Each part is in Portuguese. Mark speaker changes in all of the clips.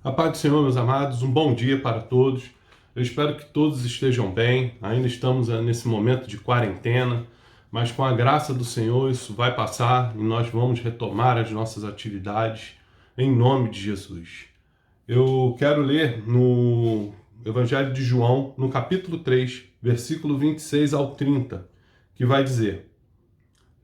Speaker 1: A paz do Senhor, meus amados, um bom dia para todos. Eu espero que todos estejam bem. Ainda estamos nesse momento de quarentena, mas com a graça do Senhor isso vai passar e nós vamos retomar as nossas atividades em nome de Jesus. Eu quero ler no Evangelho de João, no capítulo 3, versículo 26 ao 30, que vai dizer: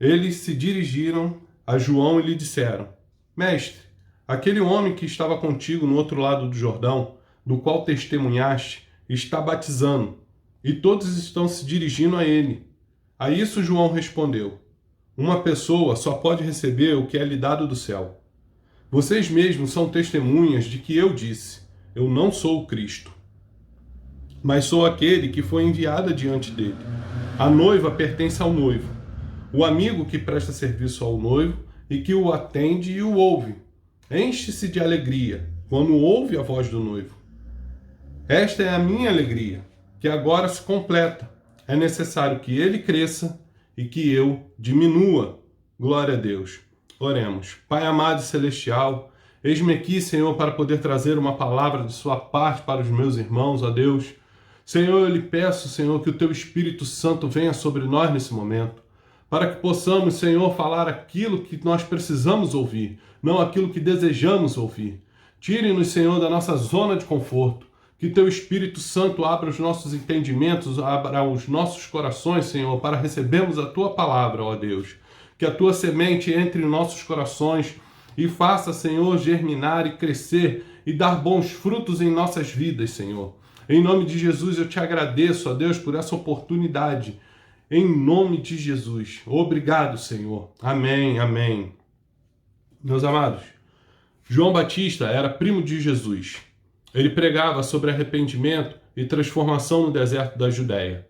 Speaker 1: Eles se dirigiram a João e lhe disseram: Mestre, aquele homem que estava contigo no outro lado do Jordão, do qual testemunhaste, está batizando, e todos estão se dirigindo a ele. A isso João respondeu: Uma pessoa só pode receber o que é lhe dado do céu. Vocês mesmos são testemunhas de que eu disse: Eu não sou o Cristo, mas sou aquele que foi enviado diante dele. A noiva pertence ao noivo. O amigo que presta serviço ao noivo e que o atende e o ouve, enche-se de alegria quando ouve a voz do noivo. Esta é a minha alegria, que agora se completa. É necessário que ele cresça e que eu diminua. Glória a Deus. Oremos. Pai amado e celestial, eis-me aqui, Senhor, para poder trazer uma palavra de sua parte para os meus irmãos, ó Deus. Senhor, eu lhe peço, Senhor, que o teu Espírito Santo venha sobre nós nesse momento, para que possamos, Senhor, falar aquilo que nós precisamos ouvir, não aquilo que desejamos ouvir. Tire-nos, Senhor, da nossa zona de conforto. Que teu Espírito Santo abra os nossos entendimentos, abra os nossos corações, Senhor, para recebermos a tua palavra, ó Deus. Que a tua semente entre em nossos corações e faça, Senhor, germinar e crescer e dar bons frutos em nossas vidas, Senhor. Em nome de Jesus eu te agradeço, ó Deus, por essa oportunidade. Em nome de Jesus. Obrigado, Senhor. Amém, amém. Meus amados, João Batista era primo de Jesus. Ele pregava sobre arrependimento e transformação no deserto da Judéia.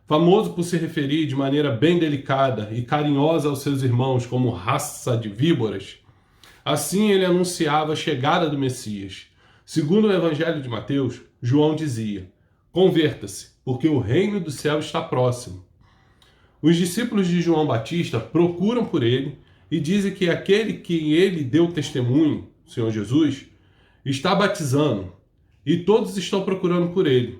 Speaker 1: Famoso por se referir de maneira bem delicada e carinhosa aos seus irmãos como raça de víboras, assim ele anunciava a chegada do Messias. Segundo o Evangelho de Mateus, João dizia: Converta-se, porque o reino do céu está próximo. Os discípulos de João Batista procuram por ele e dizem que aquele que ele deu testemunho, o Senhor Jesus, está batizando e todos estão procurando por ele.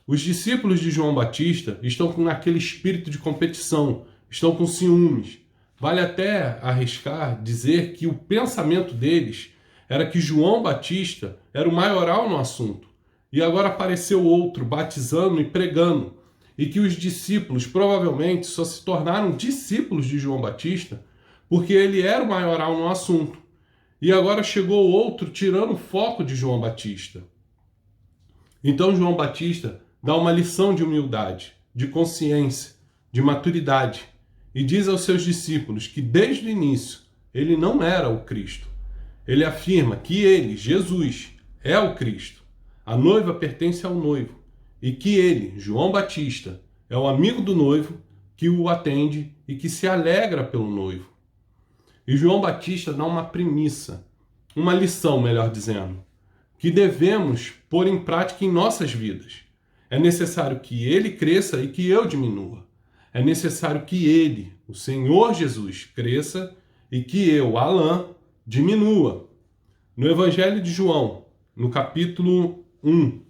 Speaker 1: Os discípulos de João Batista estão com aquele espírito de competição, estão com ciúmes. Vale até arriscar dizer que o pensamento deles era que João Batista era o maioral no assunto e agora apareceu outro batizando e pregando, e que os discípulos provavelmente só se tornaram discípulos de João Batista porque ele era o maioral no assunto. E agora chegou outro tirando o foco de João Batista. Então João Batista dá uma lição de humildade, de consciência, de maturidade, e diz aos seus discípulos que desde o início ele não era o Cristo. Ele afirma que ele, Jesus, é o Cristo. A noiva pertence ao noivo. E que ele, João Batista, é o amigo do noivo que o atende e que se alegra pelo noivo. E João Batista dá uma premissa, uma lição, melhor dizendo, que devemos pôr em prática em nossas vidas. É necessário que ele cresça e que eu diminua. É necessário que ele, o Senhor Jesus, cresça e que eu, Alain, diminua. No Evangelho de João, no capítulo 1,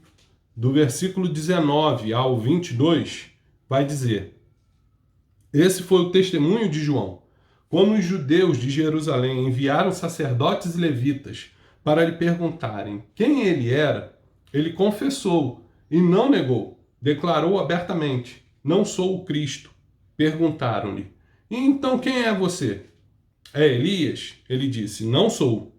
Speaker 1: do versículo 19 ao 22, vai dizer: Esse foi o testemunho de João, quando os judeus de Jerusalém enviaram sacerdotes e levitas para lhe perguntarem quem ele era. Ele confessou e não negou, declarou abertamente: Não sou o Cristo. Perguntaram-lhe: E então quem é você? É Elias? Ele disse: Não sou.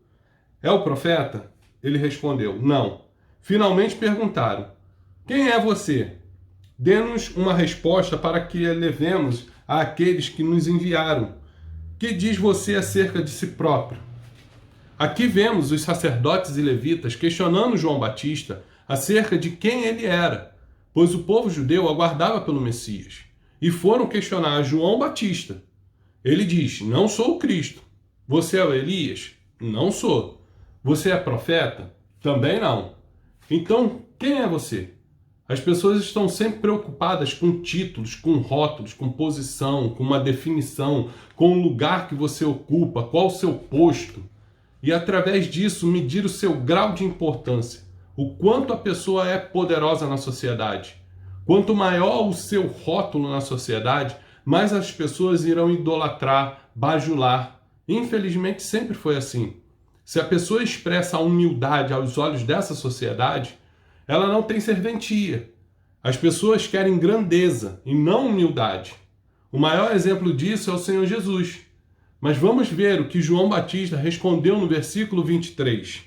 Speaker 1: É o profeta? Ele respondeu: Não. Finalmente perguntaram: Quem é você? Dê-nos uma resposta para que a levemos àqueles que nos enviaram. Que diz você acerca de si próprio? Aqui vemos os sacerdotes e levitas questionando João Batista acerca de quem ele era, pois o povo judeu aguardava pelo Messias, e foram questionar João Batista. Ele diz: Não sou o Cristo. Você é o Elias? Não sou. Você é profeta? Também não. Então, quem é você? As pessoas estão sempre preocupadas com títulos, com rótulos, com posição, com uma definição, com o lugar que você ocupa, qual o seu posto. e através disso medir o seu grau de importância, o quanto a pessoa é poderosa na sociedade. Quanto maior o seu rótulo na sociedade, mais as pessoas irão idolatrar, bajular. Infelizmente sempre foi assim. Se a pessoa expressa a humildade aos olhos dessa sociedade, ela não tem serventia. As pessoas querem grandeza e não humildade. O maior exemplo disso é o Senhor Jesus. Mas vamos ver o que João Batista respondeu no versículo 23.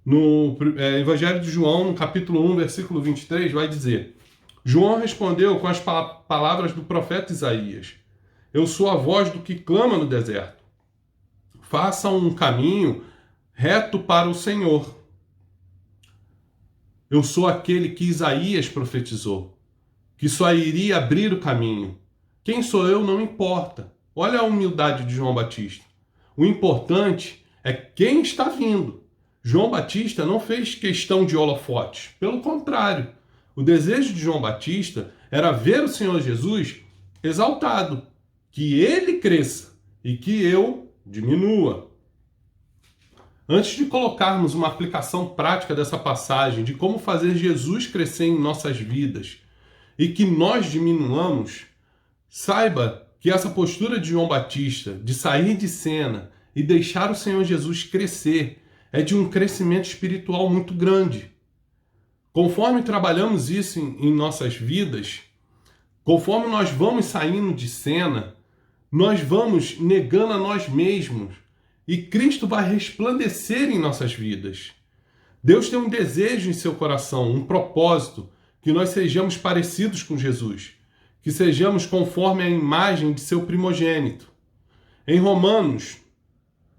Speaker 1: No Evangelho de João, no capítulo 1, versículo 23, vai dizer: João respondeu com as palavras do profeta Isaías: Eu sou a voz do que clama no deserto. Façam um caminho reto para o Senhor. Eu sou aquele que Isaías profetizou, que só iria abrir o caminho. Quem sou eu não importa. Olha a humildade de João Batista. O importante é quem está vindo. João Batista não fez questão de holofotes. Pelo contrário, o desejo de João Batista era ver o Senhor Jesus exaltado, que ele cresça e que eu diminua. Antes de colocarmos uma aplicação prática dessa passagem, de como fazer Jesus crescer em nossas vidas e que nós diminuamos, saiba que essa postura de João Batista, de sair de cena e deixar o Senhor Jesus crescer, é de um crescimento espiritual muito grande. Conforme trabalhamos isso em nossas vidas, conforme nós vamos saindo de cena, nós vamos negando a nós mesmos e Cristo vai resplandecer em nossas vidas. Deus tem um desejo em seu coração, um propósito, que nós sejamos parecidos com Jesus, que sejamos conforme a imagem de seu primogênito. Em Romanos,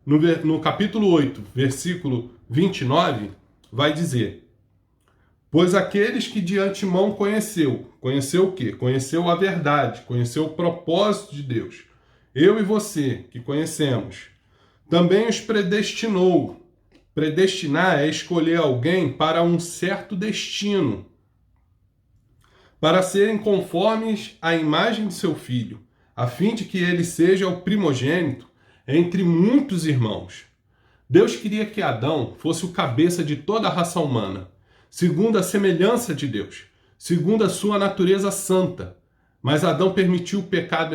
Speaker 1: no capítulo 8, versículo 29, vai dizer: Pois aqueles que de antemão conheceu o quê? Conheceu a verdade, conheceu o propósito de Deus. Eu e você, que conhecemos, também os predestinou. Predestinar é escolher alguém para um certo destino, para serem conformes à imagem de seu filho, a fim de que ele seja o primogênito entre muitos irmãos. Deus queria que Adão fosse o cabeça de toda a raça humana, segundo a semelhança de Deus, segundo a sua natureza santa. Mas Adão permitiu o pecado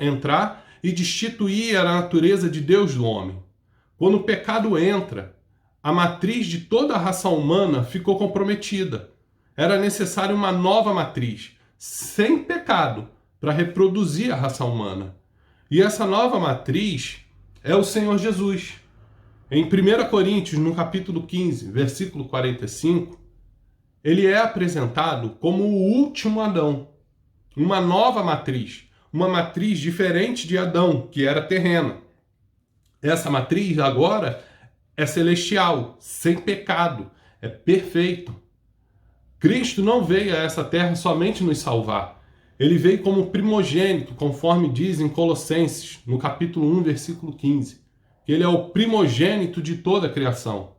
Speaker 1: entrar e destituir a natureza de Deus do homem. Quando o pecado entra, a matriz de toda a raça humana ficou comprometida. Era necessária uma nova matriz, sem pecado, para reproduzir a raça humana. E essa nova matriz é o Senhor Jesus. Em 1 Coríntios, no capítulo 15, versículo 45, ele é apresentado como o último Adão. Uma nova matriz, uma matriz diferente de Adão, que era terrena. Essa matriz agora é celestial, sem pecado, é perfeito. Cristo não veio a essa terra somente nos salvar. Ele veio como primogênito, conforme diz em Colossenses, no capítulo 1, versículo 15. Que ele é o primogênito de toda a criação.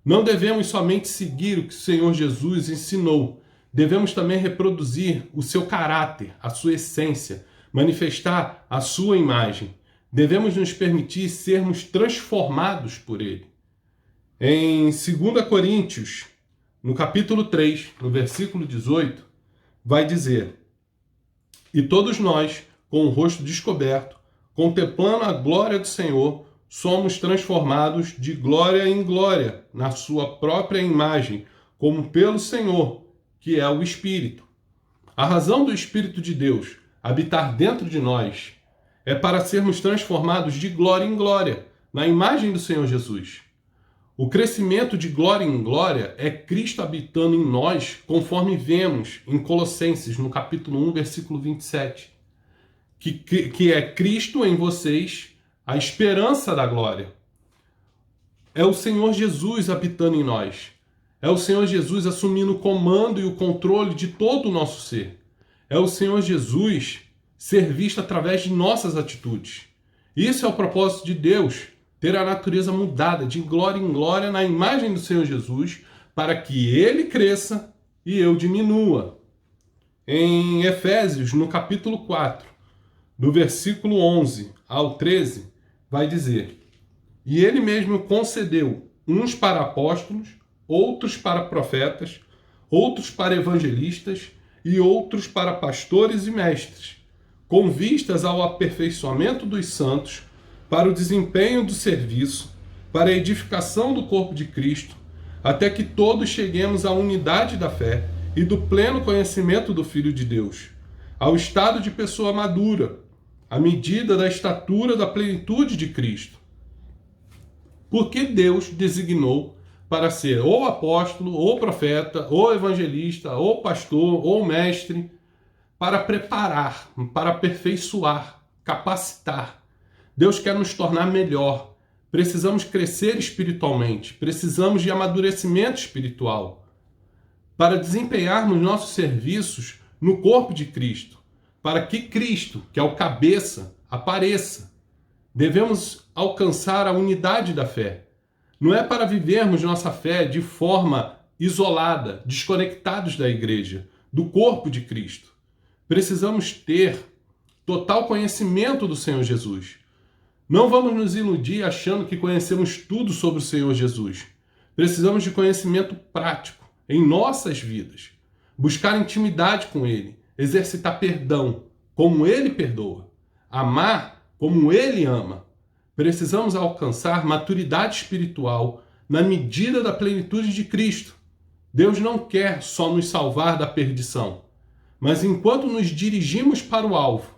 Speaker 1: Não devemos somente seguir o que o Senhor Jesus ensinou. Devemos também reproduzir o seu caráter, a sua essência, manifestar a sua imagem. Devemos nos permitir sermos transformados por ele. Em 2 Coríntios, no capítulo 3, no versículo 18, vai dizer: E todos nós, com o rosto descoberto, contemplando a glória do Senhor, somos transformados de glória em glória, na sua própria imagem, como pelo Senhor, que é o Espírito. A razão do Espírito de Deus habitar dentro de nós é para sermos transformados de glória em glória, na imagem do Senhor Jesus. O crescimento de glória em glória é Cristo habitando em nós, conforme vemos em Colossenses, no capítulo 1, versículo 27. Que é Cristo em vocês, a esperança da glória. É o Senhor Jesus habitando em nós. É o Senhor Jesus assumindo o comando e o controle de todo o nosso ser. É o Senhor Jesus ser visto através de nossas atitudes. Isso é o propósito de Deus, ter a natureza mudada de glória em glória na imagem do Senhor Jesus, para que ele cresça e eu diminua. Em Efésios, no capítulo 4, do versículo 11 ao 13, vai dizer: E ele mesmo concedeu uns para apóstolos, outros para profetas, outros para evangelistas e outros para pastores e mestres, com vistas ao aperfeiçoamento dos santos, para o desempenho do serviço, para a edificação do corpo de Cristo, até que todos cheguemos à unidade da fé e do pleno conhecimento do Filho de Deus, ao estado de pessoa madura, à medida da estatura da plenitude de Cristo. Porque Deus designou para ser ou apóstolo, ou profeta, ou evangelista, ou pastor, ou mestre, para preparar, para aperfeiçoar, capacitar. Deus quer nos tornar melhor. Precisamos crescer espiritualmente, precisamos de amadurecimento espiritual para desempenharmos nossos serviços no corpo de Cristo, para que Cristo, que é o cabeça, apareça. Devemos alcançar a unidade da fé. Não é para vivermos nossa fé de forma isolada, desconectados da igreja, do corpo de Cristo. Precisamos ter total conhecimento do Senhor Jesus. Não vamos nos iludir achando que conhecemos tudo sobre o Senhor Jesus. Precisamos de conhecimento prático em nossas vidas. Buscar intimidade com Ele, exercitar perdão, como Ele perdoa. Amar como Ele ama. Precisamos alcançar maturidade espiritual na medida da plenitude de Cristo. Deus não quer só nos salvar da perdição, mas enquanto nos dirigimos para o alvo,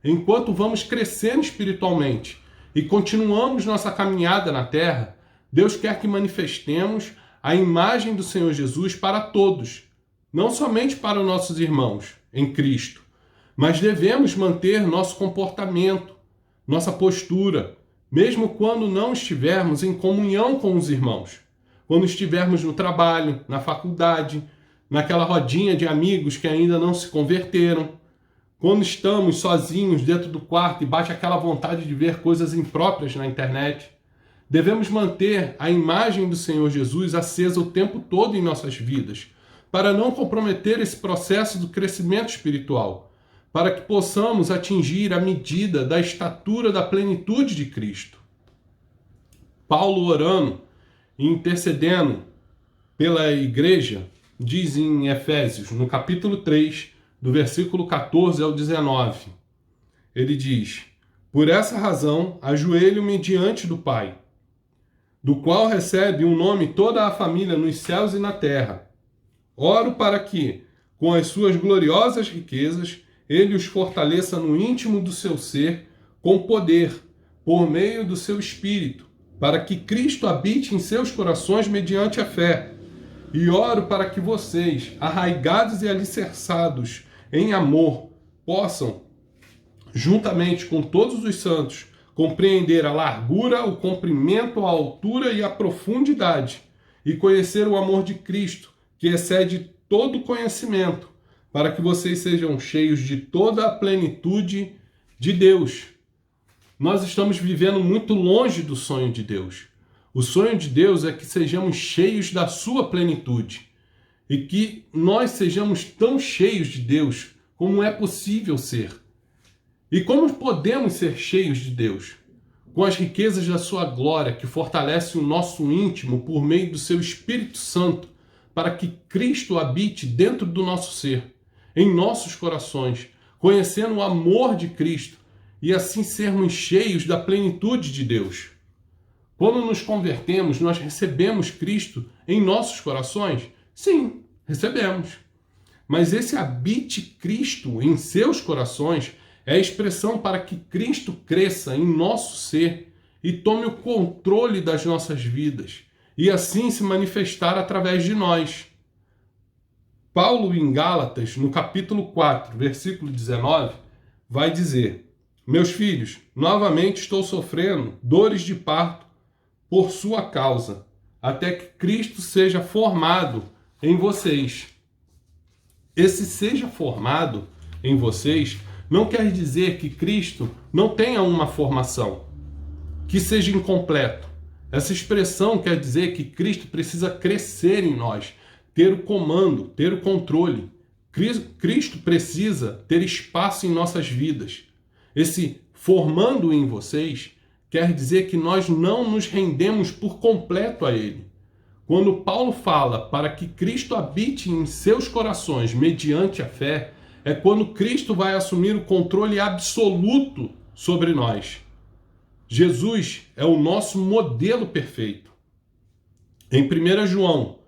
Speaker 1: enquanto vamos crescendo espiritualmente e continuamos nossa caminhada na terra, Deus quer que manifestemos a imagem do Senhor Jesus para todos, não somente para os nossos irmãos em Cristo, mas devemos manter nosso comportamento, nossa postura, mesmo quando não estivermos em comunhão com os irmãos, quando estivermos no trabalho, na faculdade, naquela rodinha de amigos que ainda não se converteram, quando estamos sozinhos dentro do quarto e bate aquela vontade de ver coisas impróprias na internet. Devemos manter a imagem do Senhor Jesus acesa o tempo todo em nossas vidas, para não comprometer esse processo do crescimento espiritual, para que possamos atingir a medida da estatura da plenitude de Cristo. Paulo, orando e intercedendo pela igreja, diz em Efésios, no capítulo 3, do versículo 14 ao 19, ele diz: por essa razão, ajoelho-me diante do Pai, do qual recebe um nome toda a família nos céus e na terra. Oro para que, com as suas gloriosas riquezas, Ele os fortaleça no íntimo do seu ser, com poder, por meio do seu Espírito, para que Cristo habite em seus corações mediante a fé. E oro para que vocês, arraigados e alicerçados em amor, possam, juntamente com todos os santos, compreender a largura, o comprimento, a altura e a profundidade, e conhecer o amor de Cristo, que excede todo conhecimento, para que vocês sejam cheios de toda a plenitude de Deus. Nós estamos vivendo muito longe do sonho de Deus. O sonho de Deus é que sejamos cheios da sua plenitude e que nós sejamos tão cheios de Deus como é possível ser. E como podemos ser cheios de Deus? Com as riquezas da sua glória, que fortalece o nosso íntimo por meio do seu Espírito Santo, para que Cristo habite dentro do nosso ser, em nossos corações, conhecendo o amor de Cristo e assim sermos cheios da plenitude de Deus. Quando nos convertemos, nós recebemos Cristo em nossos corações? Sim, recebemos. Mas esse habite Cristo em seus corações é a expressão para que Cristo cresça em nosso ser e tome o controle das nossas vidas e assim se manifestar através de nós. Paulo, em Gálatas, no capítulo 4, versículo 19, vai dizer: meus filhos, novamente estou sofrendo dores de parto por sua causa, até que Cristo seja formado em vocês. Esse seja formado em vocês não quer dizer que Cristo não tenha uma formação, que seja incompleto. Essa expressão quer dizer que Cristo precisa crescer em nós, ter o comando, ter o controle. Cristo precisa ter espaço em nossas vidas. Esse formando em vocês quer dizer que nós não nos rendemos por completo a Ele. Quando Paulo fala para que Cristo habite em seus corações mediante a fé, é quando Cristo vai assumir o controle absoluto sobre nós. Jesus é o nosso modelo perfeito. Em 1 João,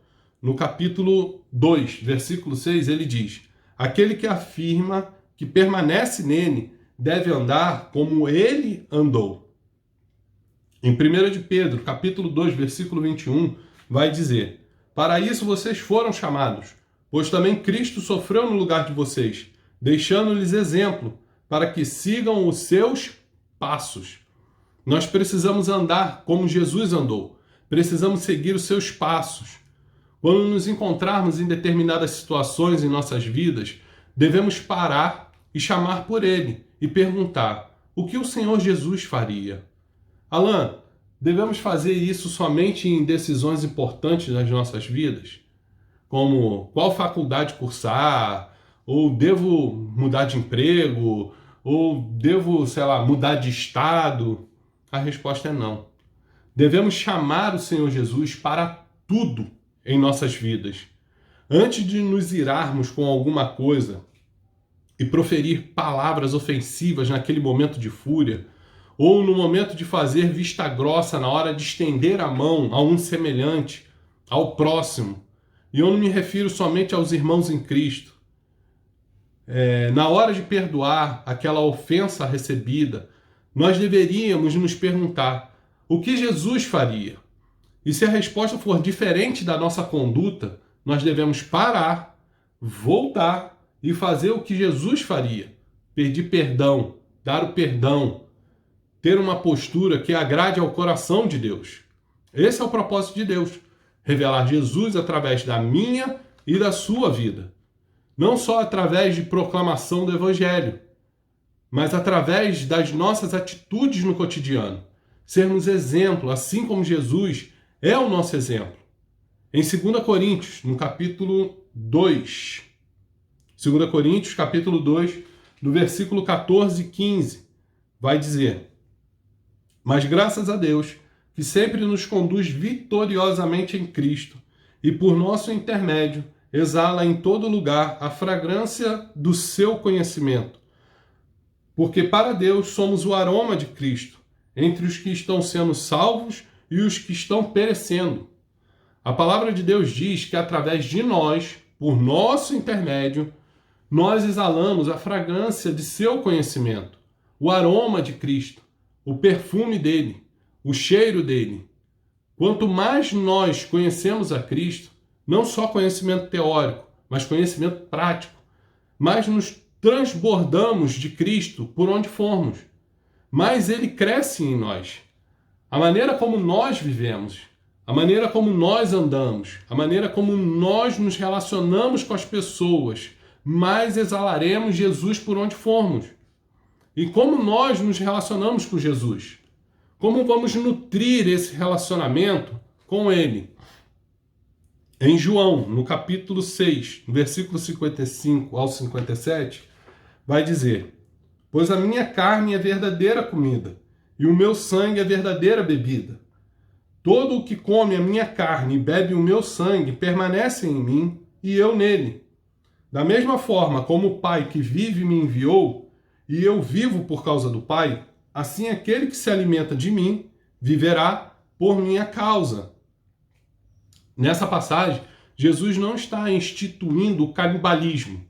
Speaker 1: no capítulo 2, versículo 6, ele diz: aquele que afirma que permanece nele deve andar como ele andou. Em 1 de Pedro, capítulo 2, versículo 21, vai dizer: para isso vocês foram chamados, pois também Cristo sofreu no lugar de vocês, deixando-lhes exemplo, para que sigam os seus passos. Nós precisamos andar como Jesus andou, precisamos seguir os seus passos. Quando nos encontrarmos em determinadas situações em nossas vidas, devemos parar e chamar por Ele e perguntar: o que o Senhor Jesus faria? Alan, devemos fazer isso somente em decisões importantes das nossas vidas? Como qual faculdade cursar? Ou devo mudar de emprego? Ou devo, mudar de estado? A resposta é não. Devemos chamar o Senhor Jesus para tudo em nossas vidas. Antes de nos irarmos com alguma coisa e proferir palavras ofensivas naquele momento de fúria, ou no momento de fazer vista grossa na hora de estender a mão a um semelhante, ao próximo, e eu não me refiro somente aos irmãos em Cristo, na hora de perdoar aquela ofensa recebida, nós deveríamos nos perguntar: o que Jesus faria? E se a resposta for diferente da nossa conduta, nós devemos parar, voltar e fazer o que Jesus faria: pedir perdão, dar o perdão, ter uma postura que agrade ao coração de Deus. Esse é o propósito de Deus: revelar Jesus através da minha e da sua vida. Não só através de proclamação do Evangelho, mas através das nossas atitudes no cotidiano. Sermos exemplo, assim como Jesus é o nosso exemplo. Em 2 Coríntios, no capítulo 2, 2 Coríntios, capítulo 2, no versículo 14 e 15, vai dizer: mas graças a Deus, que sempre nos conduz vitoriosamente em Cristo, e por nosso intermédio exala em todo lugar a fragrância do seu conhecimento. Porque para Deus somos o aroma de Cristo, entre os que estão sendo salvos e os que estão perecendo. A palavra de Deus diz que através de nós, por nosso intermédio, nós exalamos a fragrância de seu conhecimento, o aroma de Cristo, o perfume dele, o cheiro dele. Quanto mais nós conhecemos a Cristo, não só conhecimento teórico, mas conhecimento prático, mais nos transbordamos de Cristo por onde formos, mais ele cresce em nós. A maneira como nós vivemos, a maneira como nós andamos, a maneira como nós nos relacionamos com as pessoas, mais exalaremos Jesus por onde formos. E como nós nos relacionamos com Jesus? Como vamos nutrir esse relacionamento com Ele? Em João, no capítulo 6, no versículo 55 ao 57, vai dizer: pois a minha carne é verdadeira comida, e o meu sangue é verdadeira bebida. Todo o que come a minha carne e bebe o meu sangue permanece em mim, e eu nele. Da mesma forma como o Pai que vive me enviou, e eu vivo por causa do Pai, assim aquele que se alimenta de mim viverá por minha causa. Nessa passagem, Jesus não está instituindo o canibalismo.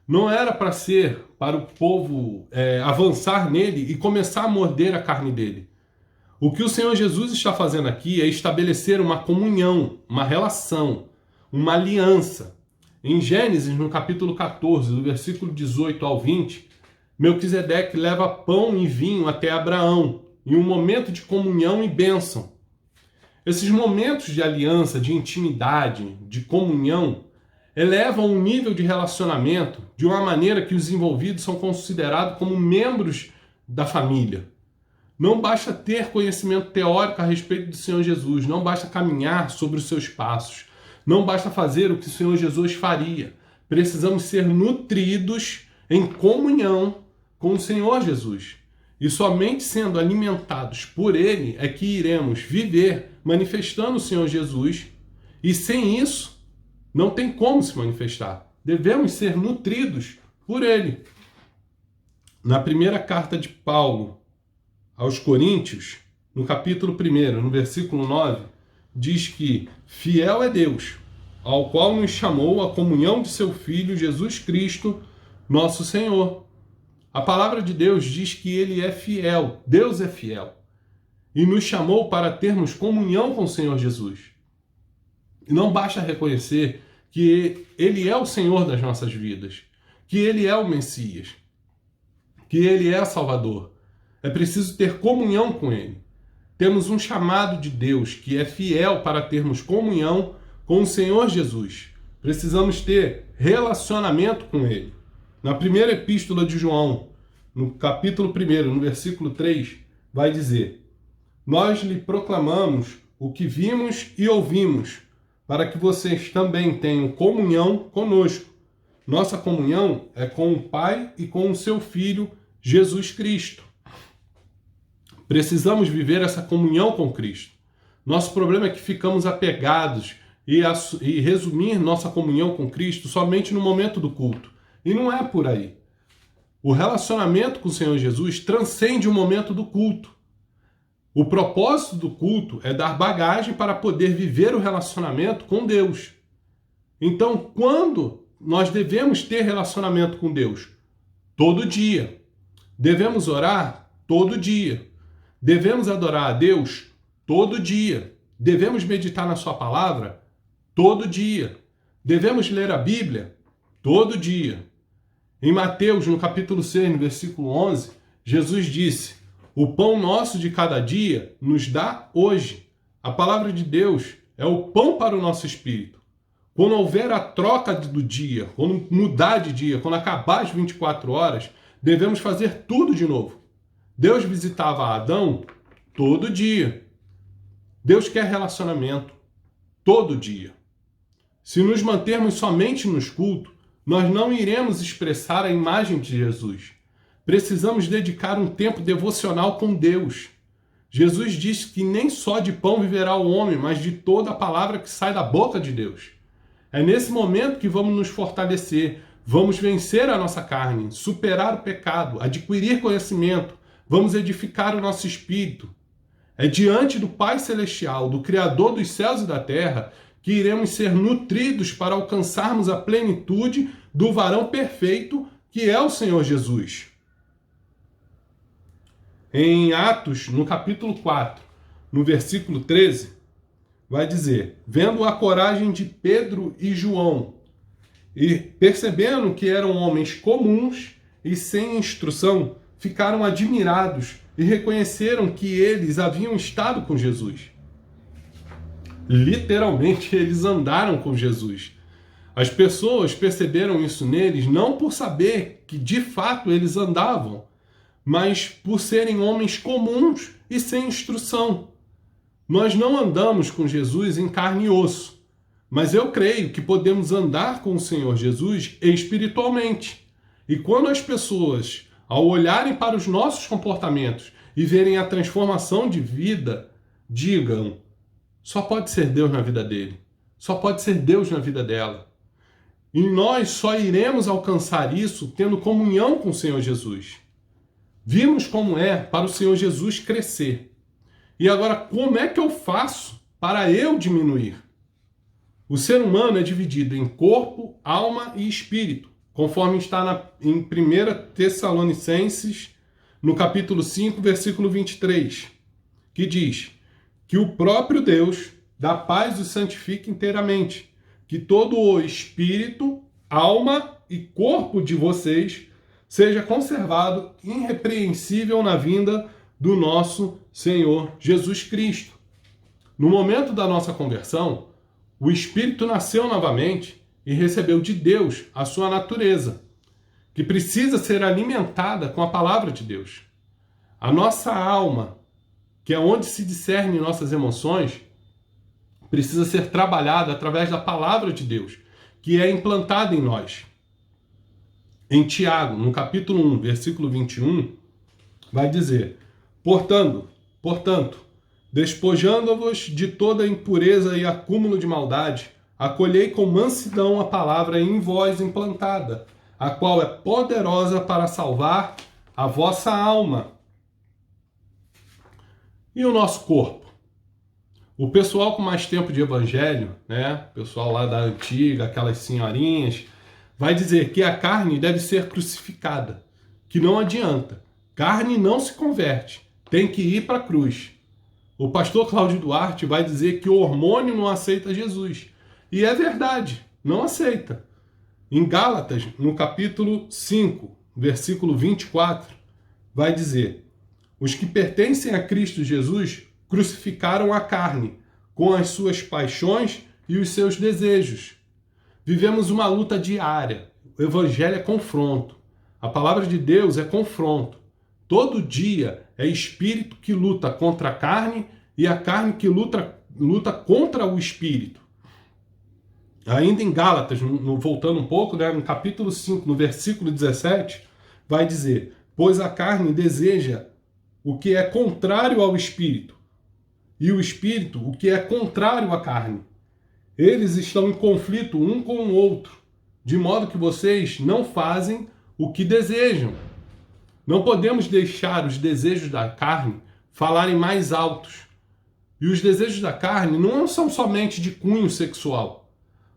Speaker 1: Não era para ser para o povo avançar nele e começar a morder a carne dele. O que o Senhor Jesus está fazendo aqui é estabelecer uma comunhão, uma relação, uma aliança. Em Gênesis, no capítulo 14, do versículo 18 ao 20, Melquisedeque leva pão e vinho até Abraão, em um momento de comunhão e bênção. Esses momentos de aliança, de intimidade, de comunhão, elevam o nível de relacionamento de uma maneira que os envolvidos são considerados como membros da família. Não basta ter conhecimento teórico a respeito do Senhor Jesus, não basta caminhar sobre os seus passos, não basta fazer o que o Senhor Jesus faria. Precisamos ser nutridos em comunhão com o Senhor Jesus. E somente sendo alimentados por Ele é que iremos viver manifestando o Senhor Jesus. E sem isso, não tem como se manifestar. Devemos ser nutridos por Ele. Na primeira carta de Paulo aos Coríntios, no capítulo 1, no versículo 9, diz que fiel é Deus, ao qual nos chamou à comunhão de seu Filho Jesus Cristo, nosso Senhor. A palavra de Deus diz que Ele é fiel, Deus é fiel, e nos chamou para termos comunhão com o Senhor Jesus. E não basta reconhecer que Ele é o Senhor das nossas vidas, que Ele é o Messias, que Ele é Salvador. É preciso ter comunhão com Ele. Temos um chamado de Deus que é fiel para termos comunhão com o Senhor Jesus. Precisamos ter relacionamento com Ele. Na primeira epístola de João, no capítulo 1, no versículo 3, vai dizer: nós lhe proclamamos o que vimos e ouvimos, para que vocês também tenham comunhão conosco. Nossa comunhão é com o Pai e com o seu Filho, Jesus Cristo. Precisamos viver essa comunhão com Cristo. Nosso problema é que ficamos apegados e resumir nossa comunhão com Cristo somente no momento do culto. E não é por aí. O relacionamento com o Senhor Jesus transcende o momento do culto. O propósito do culto é dar bagagem para poder viver o relacionamento com Deus. Então, quando nós devemos ter relacionamento com Deus? Todo dia. Devemos orar? Todo dia. Devemos adorar a Deus? Todo dia. Devemos meditar na sua palavra? Todo dia. Devemos ler a Bíblia? Todo dia. Em Mateus, no capítulo 6, no versículo 11, Jesus disse: o pão nosso de cada dia nos dá hoje. A palavra de Deus é o pão para o nosso espírito. Quando houver a troca do dia, quando mudar de dia, quando acabar as 24 horas, devemos fazer tudo de novo. Deus visitava Adão todo dia. Deus quer relacionamento todo dia. Se nos mantermos somente nos cultos, nós não iremos expressar a imagem de Jesus. Precisamos dedicar um tempo devocional com Deus. Jesus disse que nem só de pão viverá o homem, mas de toda a palavra que sai da boca de Deus. É nesse momento que vamos nos fortalecer, vamos vencer a nossa carne, superar o pecado, adquirir conhecimento, vamos edificar o nosso espírito. É diante do Pai Celestial, do Criador dos céus e da terra, que iremos ser nutridos para alcançarmos a plenitude do varão perfeito, que é o Senhor Jesus. Em Atos, no capítulo 4, no versículo 13, vai dizer: vendo a coragem de Pedro e João, e percebendo que eram homens comuns e sem instrução, ficaram admirados e reconheceram que eles haviam estado com Jesus. Literalmente, eles andaram com Jesus. As pessoas perceberam isso neles não por saber que de fato eles andavam, mas por serem homens comuns e sem instrução. Nós não andamos com Jesus em carne e osso, mas eu creio que podemos andar com o Senhor Jesus espiritualmente. E quando as pessoas, ao olharem para os nossos comportamentos e verem a transformação de vida, digam: só pode ser Deus na vida dele, só pode ser Deus na vida dela. E nós só iremos alcançar isso tendo comunhão com o Senhor Jesus. Vimos como é para o Senhor Jesus crescer. E agora, como é que eu faço para eu diminuir? O ser humano é dividido em corpo, alma e espírito, conforme está em 1 Tessalonicenses, no capítulo 5, versículo 23, que diz que o próprio Deus da paz os santifique inteiramente, que todo o espírito, alma e corpo de vocês seja conservado irrepreensível na vinda do nosso Senhor Jesus Cristo. No momento da nossa conversão, o Espírito nasceu novamente e recebeu de Deus a sua natureza, que precisa ser alimentada com a palavra de Deus. A nossa alma, que é onde se discerne nossas emoções, precisa ser trabalhada através da palavra de Deus, que é implantada em nós. Em Tiago, no capítulo 1, versículo 21, vai dizer: portanto, despojando-vos de toda impureza e acúmulo de maldade, acolhei com mansidão a palavra em vós implantada, a qual é poderosa para salvar a vossa alma. E o nosso corpo? O pessoal com mais tempo de evangelho, né? O pessoal lá da antiga, aquelas senhorinhas, vai dizer que a carne deve ser crucificada, que não adianta. Carne não se converte, tem que ir para a cruz. O pastor Cláudio Duarte vai dizer que o hormônio não aceita Jesus. E é verdade, não aceita. Em Gálatas, no capítulo 5, versículo 24, vai dizer: os que pertencem a Cristo Jesus crucificaram a carne, com as suas paixões e os seus desejos. Vivemos uma luta diária. O evangelho é confronto. A palavra de Deus é confronto. Todo dia é espírito que luta contra a carne e a carne que luta contra o espírito. Ainda em Gálatas, voltando um pouco, né, no capítulo 5, no versículo 17, vai dizer: pois a carne deseja o que é contrário ao espírito, e o espírito o que é contrário à carne. Eles estão em conflito um com o outro, de modo que vocês não fazem o que desejam. Não podemos deixar os desejos da carne falarem mais altos. E os desejos da carne não são somente de cunho sexual.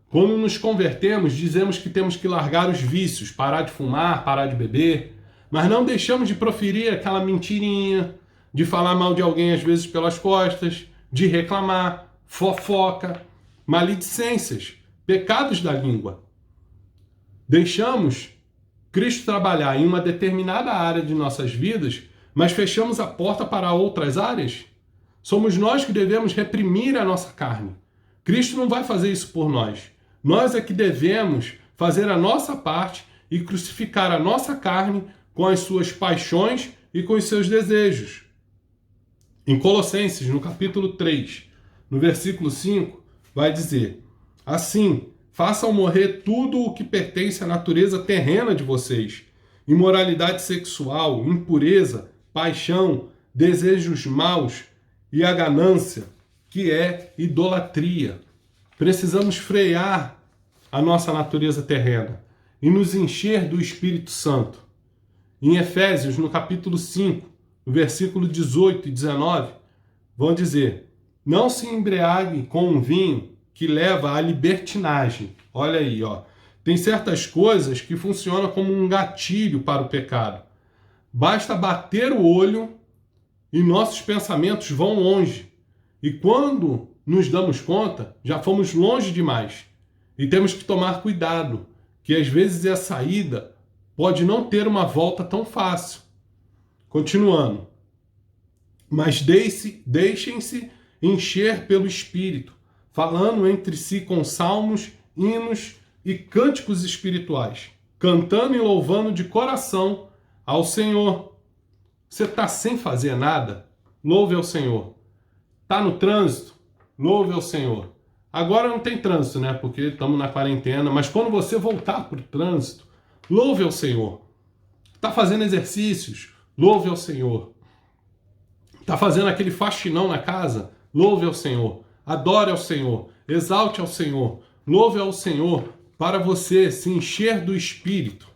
Speaker 1: Quando nos convertemos, dizemos que temos que largar os vícios, parar de fumar, parar de beber, mas não deixamos de proferir aquela mentirinha, de falar mal de alguém às vezes pelas costas, de reclamar, fofoca, maledicências, pecados da língua. Deixamos Cristo trabalhar em uma determinada área de nossas vidas, mas fechamos a porta para outras áreas? Somos nós que devemos reprimir a nossa carne. Cristo não vai fazer isso por nós. Nós é que devemos fazer a nossa parte e crucificar a nossa carne com as suas paixões e com os seus desejos. Em Colossenses, no capítulo 3, no versículo 5, vai dizer: assim, façam morrer tudo o que pertence à natureza terrena de vocês: imoralidade sexual, impureza, paixão, desejos maus e a ganância, que é idolatria. Precisamos frear a nossa natureza terrena e nos encher do Espírito Santo. Em Efésios, no capítulo 5, no versículo 18 e 19, vão dizer: não se embriague com um vinho que leva à libertinagem. Olha aí, ó. Tem certas coisas que funcionam como um gatilho para o pecado. Basta bater o olho e nossos pensamentos vão longe. E quando nos damos conta, já fomos longe demais. E temos que tomar cuidado, que às vezes a saída pode não ter uma volta tão fácil. Continuando. Mas deixem-se encher pelo Espírito, falando entre si com salmos, hinos e cânticos espirituais, cantando e louvando de coração ao Senhor. Você está sem fazer nada? Louve ao Senhor. Está no trânsito? Louve ao Senhor. Agora não tem trânsito, né? Porque estamos na quarentena, mas quando você voltar para o trânsito, louve ao Senhor. Está fazendo exercícios? Louve ao Senhor. Está fazendo aquele faxinão na casa? Louve ao Senhor. Adore ao Senhor. Exalte ao Senhor. Louve ao Senhor para você se encher do Espírito.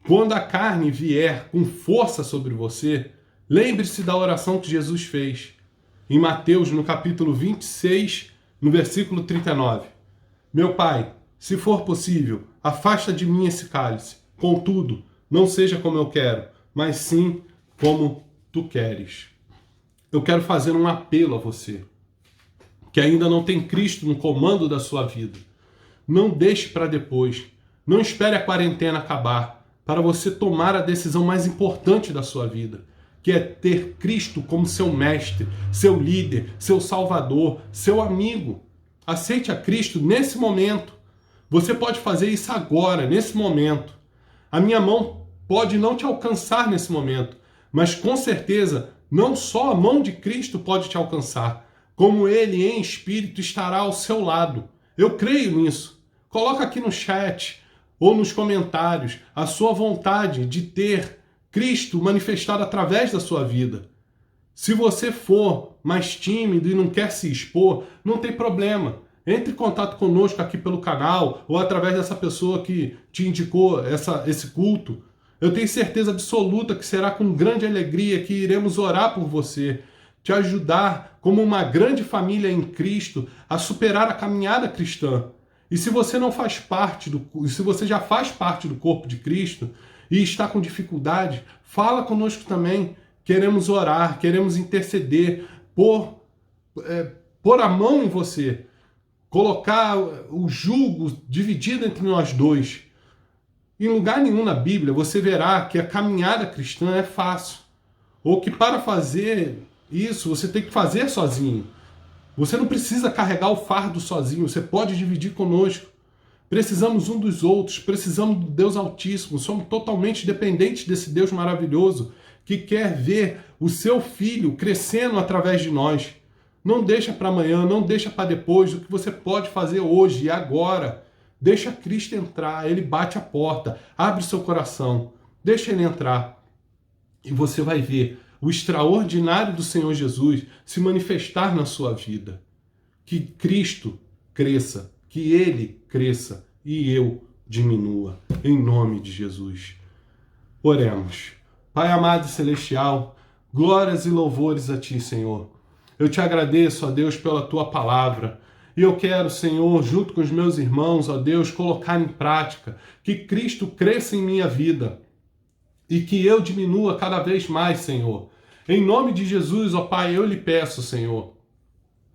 Speaker 1: Quando a carne vier com força sobre você, lembre-se da oração que Jesus fez. Em Mateus, no capítulo 26, no versículo 39. Meu Pai, se for possível, afasta de mim esse cálice. Contudo, não seja como eu quero, mas sim como tu queres. Eu quero fazer um apelo a você, que ainda não tem Cristo no comando da sua vida. Não deixe para depois. Não espere a quarentena acabar para você tomar a decisão mais importante da sua vida, que é ter Cristo como seu mestre, seu líder, seu salvador, seu amigo. Aceite a Cristo nesse momento. Você pode fazer isso agora, nesse momento. A minha mão pode não te alcançar nesse momento, mas com certeza não só a mão de Cristo pode te alcançar, como Ele em espírito estará ao seu lado. Eu creio nisso. Coloca aqui no chat ou nos comentários a sua vontade de ter Cristo manifestado através da sua vida. Se você for mais tímido e não quer se expor, não tem problema. Entre em contato conosco aqui pelo canal ou através dessa pessoa que te indicou esse culto. Eu tenho certeza absoluta que será com grande alegria que iremos orar por você, te ajudar como uma grande família em Cristo a superar a caminhada cristã. E se você não faz parte se você já faz parte do corpo de Cristo e está com dificuldade, fala conosco também. Queremos orar, queremos interceder, pôr a mão em você, colocar o jugo dividido entre nós dois. Em lugar nenhum na Bíblia você verá que a caminhada cristã é fácil, ou que para fazer isso você tem que fazer sozinho. Você não precisa carregar o fardo sozinho, você pode dividir conosco. Precisamos um dos outros, precisamos do Deus Altíssimo, somos totalmente dependentes desse Deus maravilhoso que quer ver o seu filho crescendo através de nós. Não deixa para amanhã, não deixa para depois, o que você pode fazer hoje e agora. Deixa Cristo entrar, Ele bate a porta, abre seu coração, deixa Ele entrar. E você vai ver o extraordinário do Senhor Jesus se manifestar na sua vida. Que Cristo cresça, que Ele cresça e eu diminua, em nome de Jesus. Oremos. Pai amado e celestial, glórias e louvores a Ti, Senhor. Eu te agradeço, ó Deus, pela Tua palavra. E eu quero, Senhor, junto com os meus irmãos, ó Deus, colocar em prática que Cristo cresça em minha vida e que eu diminua cada vez mais, Senhor. Em nome de Jesus, ó Pai, eu lhe peço, Senhor,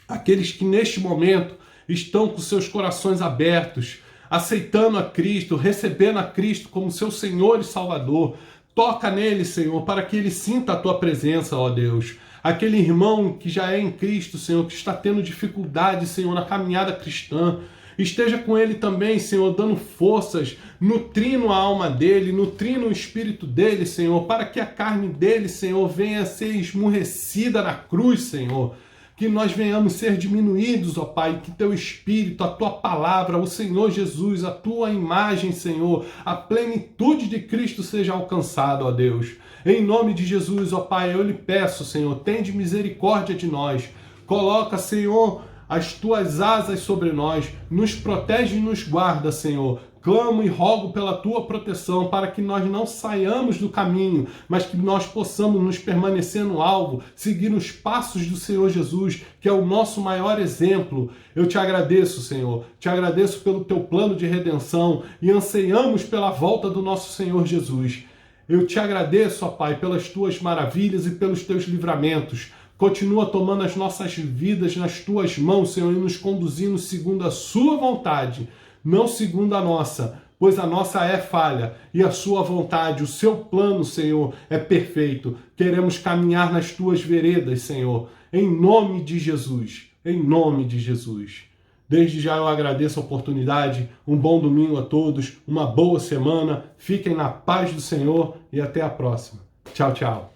Speaker 1: aqueles que neste momento estão com seus corações abertos, aceitando a Cristo, recebendo a Cristo como seu Senhor e Salvador, toca nele, Senhor, para que ele sinta a Tua presença, ó Deus. Aquele irmão que já é em Cristo, Senhor, que está tendo dificuldade, Senhor, na caminhada cristã, esteja com ele também, Senhor, dando forças, nutrindo a alma dele, nutrindo o espírito dele, Senhor, para que a carne dele, Senhor, venha a ser esmurrecida na cruz, Senhor. Que nós venhamos ser diminuídos, ó Pai, que Teu Espírito, a Tua palavra, o Senhor Jesus, a Tua imagem, Senhor, a plenitude de Cristo seja alcançada, ó Deus. Em nome de Jesus, ó Pai, eu lhe peço, Senhor, tende misericórdia de nós. Coloca, Senhor, as Tuas asas sobre nós, nos protege e nos guarda, Senhor. Clamo e rogo pela Tua proteção para que nós não saiamos do caminho, mas que nós possamos nos permanecer no alvo, seguir os passos do Senhor Jesus, que é o nosso maior exemplo. Eu te agradeço, Senhor, te agradeço pelo Teu plano de redenção e anseiamos pela volta do nosso Senhor Jesus. Eu te agradeço, ó Pai, pelas Tuas maravilhas e pelos Teus livramentos. Continua tomando as nossas vidas nas Tuas mãos, Senhor, e nos conduzindo segundo a Sua vontade, não segundo a nossa, pois a nossa é falha e a Sua vontade, o Seu plano, Senhor, é perfeito. Queremos caminhar nas Tuas veredas, Senhor, em nome de Jesus, em nome de Jesus. Desde já eu agradeço a oportunidade, um bom domingo a todos, uma boa semana, fiquem na paz do Senhor e até a próxima. Tchau, tchau.